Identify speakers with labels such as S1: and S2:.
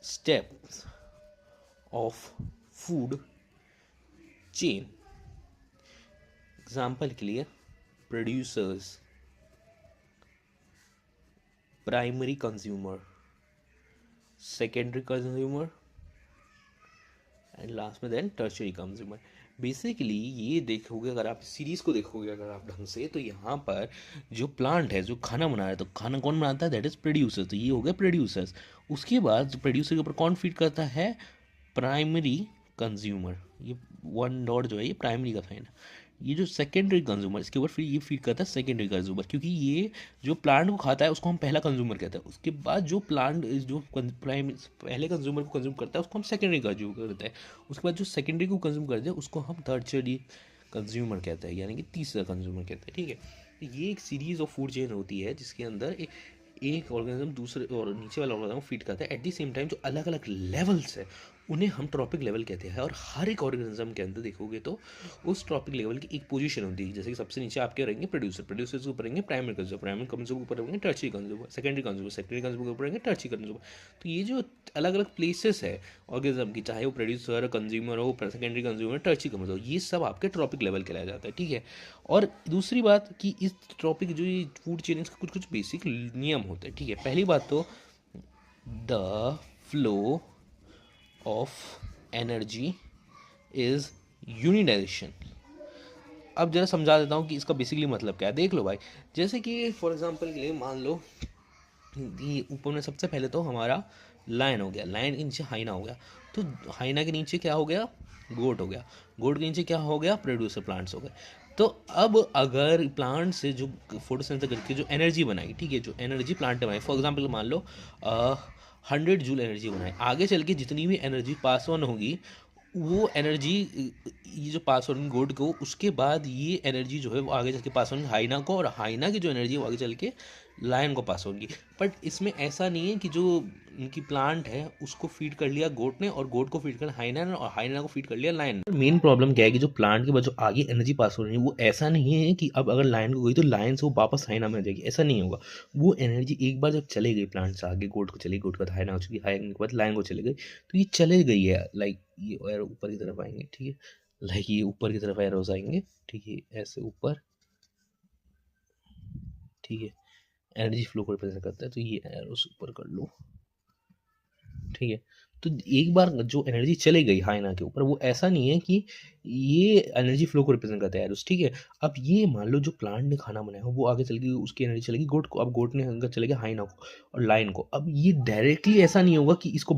S1: steps of food chain. Example के लिए producers, primary consumer, secondary consumer and last में then tertiary consumer. Basically ये देखोगे, अगर आप सीरीज को देखोगे अगर आप ढंग से, तो यहाँ पर जो प्लांट है जो खाना बना रहा है, तो खाना कौन बनाता है? That is producer. तो ये हो गया प्रोड्यूसर्स. उसके बाद प्रोड्यूसर के ऊपर कौन फीड करता है? Primary consumer. ये वन डॉट जो है ये प्राइमरी का साइन है. ये जो सेकेंडरी कंज्यूमर, इसके ऊपर फिर ये फीड करता है सेकेंडरी कंज्यूमर, क्योंकि ये जो प्लांट को खाता है उसको हम पहला कंज्यूमर कहते हैं. उसके बाद जो प्लांट जो पहले कंज्यूमर को कंज्यूम करता है उसको हम सेकेंडरी कंज्यूमर कहते हैं. उसके बाद जो सेकेंडरी को कंज्यूम करते हैं उसको हम टर्शियरी कंज्यूमर कहते हैं, यानी कि तीसरा कंज्यूमर कहते हैं. ठीक है. तो ये एक सीरीज ऑफ फूड चेन होती है जिसके अंदर एक ऑर्गेनिज्म दूसरे और नीचे वाला ऑर्गेनिज्म फीड करता है. एट द सेम टाइम जो अलग अलग लेवल्स है उन्हें हम ट्रॉपिक लेवल कहते हैं. और हर एक ऑर्गेनिज्म के अंदर देखोगे तो उस ट्रॉपिक लेवल की एक पोजीशन होती है. जैसे कि सबसे नीचे आपके रहेंगे प्रोड्यूसर, प्रोड्यूसर के ऊपर रहेंगे प्राइमरी कंज्यूमर, प्राइमरी कंज्यूमर के ऊपर रहेंगे tertiary consumer, secondary consumer, secondary consumer के ऊपर रहेंगे टर्शियरी कंज्यूमर. तो ये जो अलग अलग प्लेसेस है ऑर्गेनिज्म की, चाहे वो प्रोड्यूसर, कंज्यूमर हो, सेकेंडरी कंज्यूमर, टर्शियरी कंज्यूमर हो, ये सब आपके ट्रॉपिक लेवल कहलाया जाता है. ठीक है. और दूसरी बात कि इस ट्रॉपिक जो ये फूड चेन का कुछ कुछ बेसिक नियम होते हैं. ठीक है. पहली बात तो the flow of energy is unidirection. अब जरा समझा देता हूँ कि इसका बेसिकली मतलब क्या है. देख लो भाई, जैसे कि फॉर एग्जांपल के लिए मान लो ये ऊपर में सबसे पहले तो हमारा लाइन हो गया, लाइन के नीचे हाइना हो गया. तो हाइना के नीचे क्या हो गया? गोट हो गया. गोट के नीचे क्या हो गया? प्रोड्यूसर प्लांट्स हो गए. तो अब अगर प्लांट से जो फोटोसिंथेसिस करके जो एनर्जी बनाई, ठीक है, जो एनर्जी प्लांट ने बनाई, फॉर एग्जांपल मान लो 100 जूल एनर्जी बनाई, आगे चल के जितनी भी एनर्जी पास ऑन होगी वो एनर्जी, ये जो पास ऑन गोड को, उसके बाद ये एनर्जी जो है वो आगे चल के पास ऑन हाइना को, और हाइना की जो एनर्जी है वो आगे चल के लायन को पास होगी. बट इसमें ऐसा नहीं है कि जो इनकी प्लांट है उसको फीड कर लिया गोट ने, और गोट को फीड कर हाइना ने, और हाइना को फीड कर लिया लायन ने. मेन प्रॉब्लम क्या है कि जो प्लांट के बाद जो आगे एनर्जी पास हो रही है वो ऐसा नहीं है कि अब अगर लायन को गई तो लायन से वो वापस हाइना में आ जाएगी. ऐसा नहीं होगा. वो एनर्जी एक बार जब चले गई प्लांट से आगे, गोट को चली, गोट के बाद हाइना हो चुकी, हाइना के बाद लायन को चले गई, तो ये चले गई है. लाइक ये एरो ऊपर की तरफ आएंगे. ठीक है. लाइक ये ऊपर की तरफ एरोज आएंगे. ठीक है. ऐसे ऊपर. ठीक है. एनर्जी फ्लो को रिप्रेजेंट करता है. तो ये एरोस ऊपर कर लो. ठीक है. तो एक बार जो एनर्जी चले गई हाइना के ऊपर, वो ऐसा नहीं है कि ये एनर्जी फ्लो को रिप्रेजेंट करता है एरोस. ठीक है. अब ये मान लो जो प्लांट ने खाना बनाया वो आगे चल गई, उसकी एनर्जी चलेगी गोट को, अब गोट ने अंदर चलेगा हाइना को और लाइन को. अब ये डायरेक्टली ऐसा नहीं होगा कि इसको